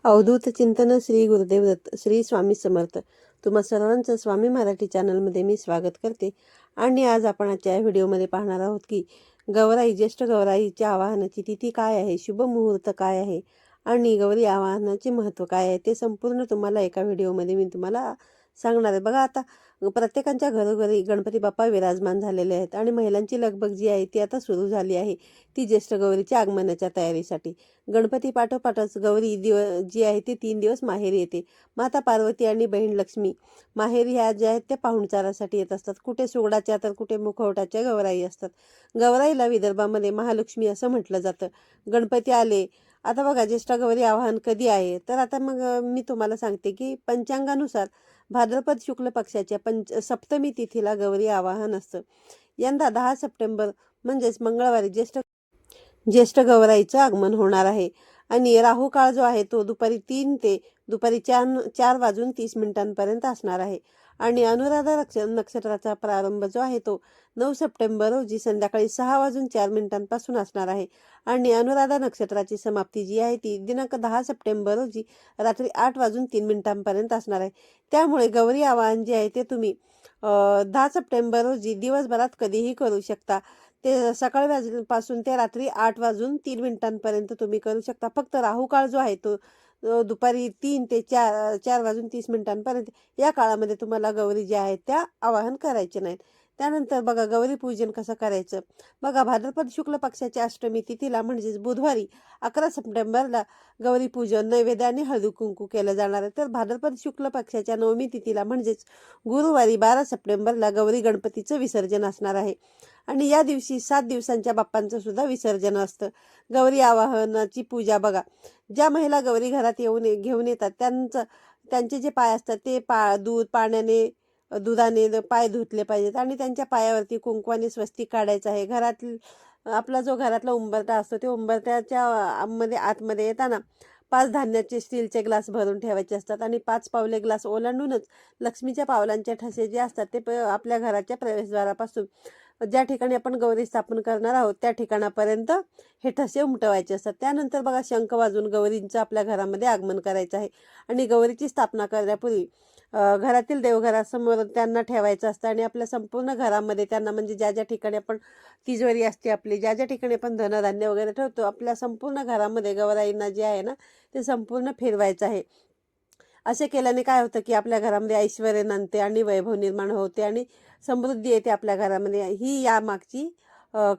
अवधूत चिंतन श्री गुरुदेव दत्त श्री स्वामी समर्थ. तुम्हा सर्वांचं स्वामी मराठी चॅनलमध्ये मी स्वागत करते. आणि आज आपण आजच्या व्हिडिओमध्ये पाहणार आहोत की गौराई ज्येष्ठ गौराईच्या आवाहनाची तिथी काय आहे, शुभ मुहूर्त काय आहे आणि गौरी आवाहनाचे महत्त्व काय आहे ते संपूर्ण तुम्हाला एका व्हिडिओमध्ये मी तुम्हाला सांगणार आहे. बघा, आता प्रत्येकाच्या घरोघरी गणपती बाप्पा विराजमान झालेले आहेत आणि महिलांची लगबग जी आहे ती आता सुरू झाली आहे, ती ज्येष्ठ गौरीच्या आगमनाच्या तयारीसाठी. गणपती पाठोपाठच गौरी जी आहे ती 3 दिवस माहेरी येते. माता पार्वती आणि बहीण लक्ष्मी माहेरी ह्या ज्या आहेत त्या पाहुणचारासाठी येत असतात. कुठे सुगडाच्या तर कुठे मुखवटाच्या गौराई असतात. गौराईला विदर्भामध्ये महालक्ष्मी असं म्हटलं जातं. गणपती आले. आता बघा, ज्येष्ठ गौरी आवाहन कधी आहे, तर आता मग मी तुम्हाला सांगते की पंचांगानुसार भाद्रपद शुक्ल पक्षाच्या सप्तमी तिथीला गौरी आवाहन असतं. यंदा 10 सप्टेंबर म्हणजेच मंगळवारी ज्येष्ठ गौराईचं आगमन होणार आहे. आणि राहू काळ जो आहे तो दुपारी 3 ते दुपारी 4 वाजून 30 मिनिटांपर्यंत असणार आहे. आणि अनुराधा नक्षत्राचा प्रारंभ जो आहे तो 9 सप्टेंबर रोजी संध्याकाळी 6 वाजून 4 मिनिटांपासून असणार आहे. आणि अनुराधा नक्षत्राची समाप्ती जी आहे ती दिनांक 10 सप्टेंबर रोजी रात्री 8 वाजून 3 मिनिटांपर्यंत असणार आहे. त्यामुळे गौरी आवाहन जे आहे ते तुम्ही 10 सप्टेंबर रोजी दिवसभरात कधीही करू शकता. ते सकाळी पासून ते रात्री 8 वाजून 3 मिनिटांपर्यंत तुम्ही करू शकता. फक्त राहू काळ जो आहे तो दुपारी 3 ते 4 वाजून 30 मिनिटांपर्यंत, या काळामध्ये तुम्हाला गौरी ज्या आहेत त्या आवाहन करायचे नाहीत. त्यानंतर बघा, गौरी पूजन कसं करायचं. बघा, भाद्रपद शुक्ल पक्षाच्या अष्टमी तिथीला म्हणजेच बुधवारी 11 सप्टेंबरला गौरी पूजन नैवेद्य आणि हळदी कुंकू केलं जाणार आहे. तर भाद्रपद शुक्ल पक्षाच्या नवमी तिथीला म्हणजेच गुरुवारी 12 सप्टेंबरला गौरी गणपतीचं विसर्जन असणार आहे. आणि या दिवशी 7 दिवसांच्या बाप्पांचं सुद्धा विसर्जन असतं. गौरी आवाहनाची पूजा बघा, ज्या महिला गौरी घरात घेऊन येतात त्यांचे जे पाय असतात ते दुधाने पाय धुतले पाहिजेत आणि त्यांच्या पायावरती कुंकवाने स्वस्तिक काढायचं आहे. आपला जो घरातला उंबरठा असतो ते उंबरठ्याच्या आतमध्ये येताना 5 धान्याचे स्टीलचे ग्लास भरून ठेवायचे असतात आणि 5 पावले ग्लास ओलांडूनच लक्ष्मीच्या पावलांचे ठसे जे असतात ते आपल्या घराच्या प्रवेशद्वारापासून ज्या ठिकाणी आपण गौरी स्थापन करणार आहोत त्या ठिकाणापर्यंत हे ठसे उमटवायचे असतात. त्यानंतर बघा, शंख वाजून गौरींचं आपल्या घरामध्ये आगमन करायचं आहे. आणि गौरीची स्थापना करण्यापूर्वी घरातील देवघरासमोर त्यांना ठेवायचं असतं आणि आपल्या संपूर्ण घरामध्ये त्यांना, म्हणजे ज्या ज्या ठिकाणी आपण तिजोरी असते आपली, ज्या ज्या ठिकाणी आपण धनधान्य वगैरे ठेवतो, आपल्या संपूर्ण घरामध्ये गौराईंना जे आहे ना ते संपूर्ण फिरवायचं आहे. असे केल्याने काय होतं की आपल्या घरामध्ये ऐश्वर्य नांदते आणि वैभव निर्माण होते आणि समृद्धी येते आपल्या घरामध्ये. ही यामागची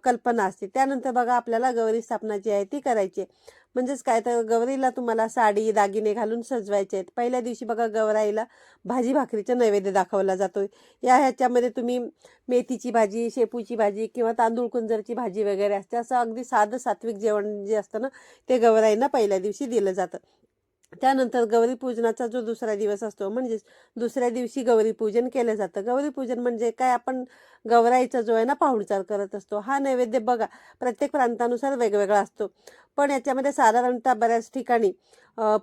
कल्पना असते. त्यानंतर बघा, आपल्याला गौरी स्थापना जी आहे ती करायची. म्हणजेच काय, तर गौरीला तुम्हाला साडी दागिने घालून सजवायचे आहेत. पहिल्या दिवशी बघा, गौराईला भाजी भाकरीचा नैवेद्य दाखवला जातो. ह्याच्यामध्ये तुम्ही मेथीची भाजी, शेपूची भाजी किंवा तांदूळ कुंजरची भाजी वगैरे असते. असं अगदी साधं सात्विक जेवण जे असतं ना ते गौराईंना पहिल्या दिवशी दिलं जातं. त्यानंतर गौरी पूजनाचा जो दुसरा दिवस असतो म्हणजेच दुसऱ्या दिवशी गौरी पूजन केलं जातं. गौरी पूजन म्हणजे काय, आपण गौराईचा जो आहे ना पाहुणचार करत असतो. हा नैवेद्य बघा प्रत्येक प्रांतानुसार वेगवेगळा असतो, पण याच्यामध्ये साधारणतः बऱ्याच ठिकाणी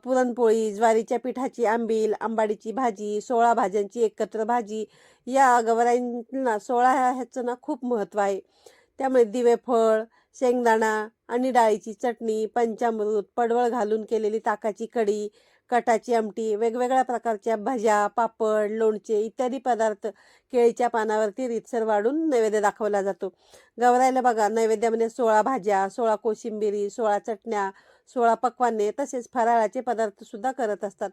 पुरणपोळी, ज्वारीच्या पिठाची आंबील, आंबाडीची भाजी, 16 भाज्यांची एकत्र भाजी, या गौराईंना 16 ह्याचं ना खूप महत्त्व आहे. त्यामुळे दिवेफळ, शेंगदाणा आणि डाळीची चटणी, पंचामृत, पडवळ घालून केलेली ताकाची कढी, कटाची आमटी, वेगवेगळ्या प्रकारच्या भज्या, पापड, लोणचे इत्यादी पदार्थ केळीच्या पानावरती रीतसर वाढून नैवेद्य दाखवला जातो. गौराईला बघा, नैवेद्यामध्ये 16 भाज्या, 16 कोशिंबिरी, 16 चटण्या, 16 पक्वान्ने तसेच फराळाचे पदार्थ सुद्धा करत असतात.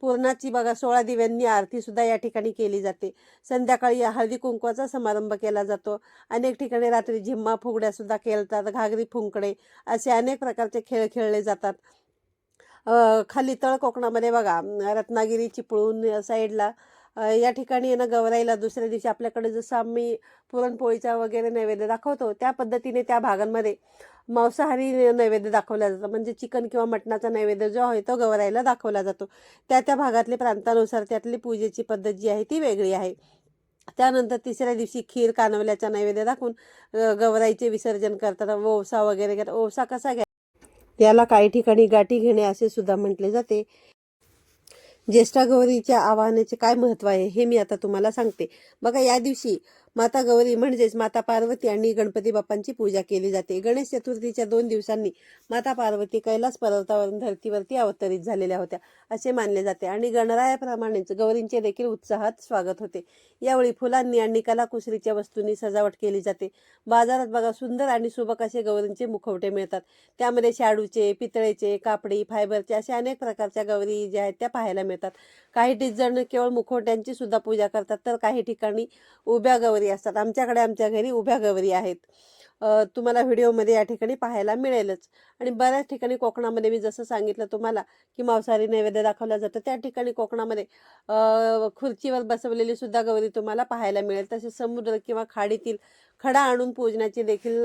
पुरणाची बघा 16 दिव्यांनी आरती सुद्धा या ठिकाणी केली जाते. संध्याकाळी हळदी कुंकवाचा समारंभ केला जातो. अनेक ठिकाणी रात्री झिम्मा फुगड्या सुद्धा खेळतात, घागरी फुंकणे असे अनेक प्रकारचे खेळ खेळले जातात. खाली तळ कोकणामध्ये बघा, रत्नागिरी, चिपळूण साईडला या ठिकाणी ना गौराईला दुसऱ्या दिवशी आपल्याकडे जसं आम्ही पुरणपोळीचा वगैरे नैवेद्य दाखवतो त्या पद्धतीने त्या भागांमध्ये मांसाहारी नैवेद्य दाखवला जातो. म्हणजे चिकन किंवा मटणाचा नैवेद्य जो आहे तो गौराईला दाखवला जातो. त्या भागातले प्रांतानुसार त्यातली पूजेची पद्धत जी आहे ती वेगळी आहे. त्यानंतर तिसऱ्या दिवशी खीर, कानवल्याचा नैवेद्य दाखवून गौराईचे विसर्जन करतात. ओवसा वगैरे करतात. ओवसा कसा घ्या, त्याला काही ठिकाणी गाठी घेणे असे सुद्धा म्हटले जाते. ज्येष्ठा गौरीच्या आवाहनाचे काय महत्त्व आहे हे मी आता तुम्हाला सांगते. बघा, या दिवशी माता गौरी म्हणजेच माता पार्वती आणि गणपती बाप्पांची पूजा केली जाते. गणेश चतुर्थीच्या 2 दिवसांनी माता पार्वती कैलास पर्वतावरून धर्तीवरती अवतरित झालेल्या होत्या असे मानले जाते आणि गणरायाप्रमाणेच गौरींचे देखील उत्साहात स्वागत होते. यावेळी फुलांनी आणि कलाकुसरीच्या वस्तूंनी सजावट केली जाते. बाजारात बघा सुंदर आणि सुबक असे गौरींचे मुखवटे मिळतात. त्यामध्ये शाडूचे, पितळेचे, कापडी, फायबरचे असे अनेक प्रकारच्या गौरी ज्या आहेत त्या पाहायला मिळतात. काही जण केवळ मुखवट्यांची सुद्धा पूजा करतात, तर काही ठिकाणी उभ्या गौरी असतात. आमच्या घरी उभ्या गौरी आहेत. तुम्हाला व्हिडिओमध्ये या ठिकाणी पाहायला मिळेलच. आणि बऱ्याच ठिकाणी कोकणामध्ये मी जसं सांगितलं तुम्हाला की मांसाहारी नैवेद्य दाखवला जातो, त्या ठिकाणी कोकणामध्ये खुर्चीवर बसवलेली सुद्धा गौरी तुम्हाला पाहायला मिळेल. तसेच समुद्र किंवा खाडीतील खडा आणून पूजण्याची देखील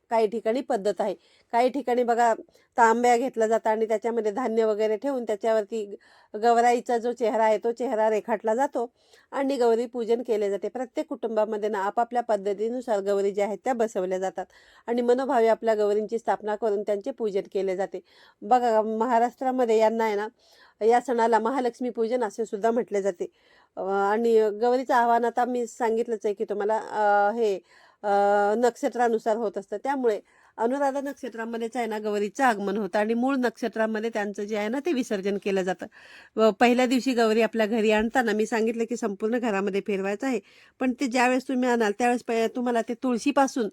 काही ठिकाणी पद्धत आहे. काही ठिकाणी बघा तांब्या घेतला जातं आणि त्याच्यामध्ये धान्य वगैरे ठेवून त्याच्यावरती गौराईचा जो चेहरा आहे तो चेहरा रेखाटला जातो आणि गौरी पूजन केले जाते. प्रत्येक कुटुंबामध्ये ना आपापल्या पद्धतीनुसार गौरी ज्या आहेत त्या बसवल्या जातात आणि मनोभावे आपल्या गौरींची स्थापना करून त्यांचे पूजन केले जाते. बघा महाराष्ट्रामध्ये यांना आहे ना या सणाला महालक्ष्मी पूजन असे सुद्धा म्हटले जाते. आणि गौरीचं आव्हान आता मी सांगितलंच आहे की तुम्हाला हे नक्षत्रानुसार होत असतं. त्यामुळे अनुराधा नक्षत्रामध्येच आहे ना गौरीचं आगमन होतं आणि मूळ नक्षत्रामध्ये त्यांचं जे आहे ना ते विसर्जन केलं जातं. पहिल्या दिवशी गौरी आपल्या घरी आणताना मी सांगितलं की संपूर्ण घरामध्ये फिरवायचं आहे, पण ते ज्यावेळेस तुम्ही आणाल त्यावेळेस तुम्हाला ते तुळशीपासून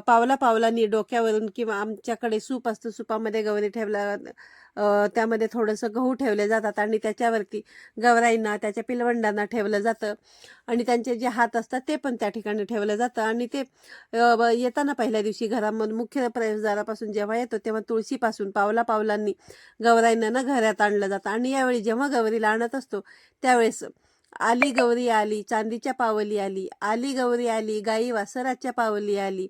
पावला पावलांनी डोक्यावरून किंवा आमच्याकडे सूप असतं, सुपामध्ये गौरी त्यामध्ये थोडंसं गहू ठेवले जातात आणि त्याच्यावरती गौराईंना त्याच्या पिलवंडांना ठेवलं जातं आणि त्यांचे जे हात असतात ते पण त्या ठिकाणी ठेवलं जातं. आणि ते येताना पहिल्या दिवशी घरामध्ये मुख्य प्रवेशद्वारापासून जेव्हा येतो तेव्हा तुळशीपासून पावला पावलांनी गौराईंना ना घरात आणलं जातं. आणि यावेळी जेव्हा गौरीला आणत असतो त्यावेळेस आली गौरी आली चांदीच्या पावली आली, आली गौरी आली गाई वासराच्या पावली आली,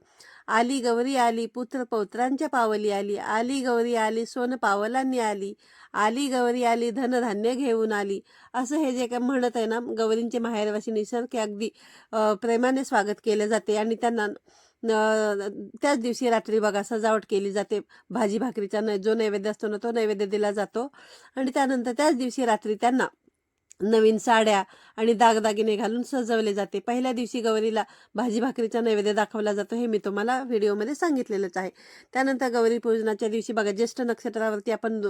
आली गौरी आली पुत्र पौत्रांच्या पावली आली, आली गौरी आली सोन पावलांनी आली, आली गौरी आली धनधान्य घेऊन आली. असं हे जे काय म्हणत आहे ना गौरींचे माहेरवासी निसर्ग अगदी प्रेमाने स्वागत केले जाते आणि त्यांना त्याच दिवशी रात्री बघा सजावट केली जाते. भाजी भाकरीचा जो नैवेद्य असतो ना तो नैवेद्य दिला जातो आणि त्यानंतर त्याच दिवशी रात्री त्यांना नवीन साड्या आणि दागदागिने घालून सजवले जाते. पहिल्या दिवशी गौरीला भाजी भाकरीचा नैवेद्य दाखवला जातो, हे मी तुम्हाला व्हिडिओमध्ये सांगितलेलंच आहे. त्यानंतर गौरी पूजनाच्या दिवशी बघा ज्येष्ठ नक्षत्रावरती आपण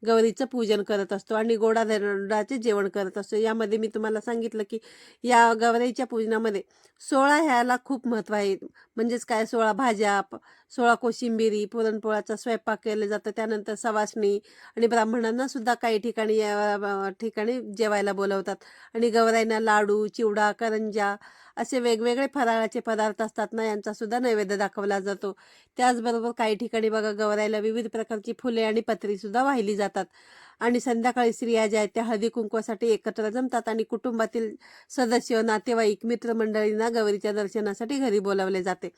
गौरीचं पूजन करत असतो आणि गोडाधोडाचे जेवण करत असतो. यामध्ये मी तुम्हाला सांगितलं की या गौरीच्या पूजनामध्ये 16 ह्याला खूप महत्त्व आहे. म्हणजेच काय 16 भाज्या, 16 कोशिंबिरी, पुरणपोळ्याचा स्वयंपाक केले जातं. त्यानंतर सवासणी आणि ब्राह्मणांना सुद्धा काही ठिकाणी जेवायला बोलवतात आणि गौराईंना लाडू, चिवडा, करंजा असे वेगवेगळे फराळाचे पदार्थ असतात ना यांचा सुद्धा नैवेद्य दाखवला जातो. त्याचबरोबर काही ठिकाणी बघा गौराईला विविध प्रकारची फुले आणि पत्री सुद्धा वाहिली जातात आणि संध्याकाळी स्त्रिया ज्या आहेत त्या हळदी कुंकवासाठी एकत्र जमतात आणि कुटुंबातील सदस्य, नातेवाईक, मित्रमंडळींना गौरीच्या दर्शनासाठी घरी बोलावले जाते.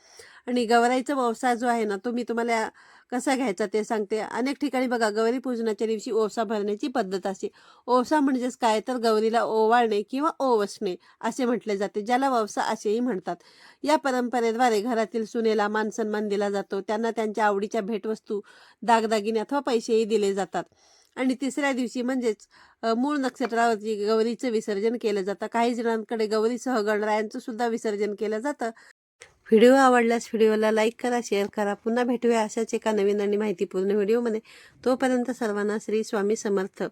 आणि गौराईचा व्यवसाय जो आहे ना तो मी तुम्हाला कसा घ्यायचा ते सांगते. अनेक ठिकाणी बघा गौरी पूजनाच्या दिवशी ओवसा भरण्याची पद्धत असते. ओवसा म्हणजेच काय तर गौरीला ओवाळणे किंवा ओवसणे असे म्हटले जाते, ज्याला ववसा असेही म्हणतात. या परंपरेद्वारे घरातील सुनेला मान सन्मान दिला जातो. त्यांना त्यांच्या आवडीच्या भेटवस्तू, दागदागिने अथवा पैसेही दिले जातात. आणि तिसऱ्या दिवशी म्हणजेच मूळ नक्षत्रावरती गौरीचं विसर्जन केलं जातं. काही जणांकडे गौरीसह गणरायांचं सुद्धा विसर्जन केलं जातं. व्हिडिओ आवडल्यास व्हिडिओला लाईक करा, शेअर करा. पुन्हा भेटूया अशाच एका नवीन आणि माहितीपूर्ण व्हिडिओमध्ये. तोपर्यंत सर्वांना श्री स्वामी समर्थ.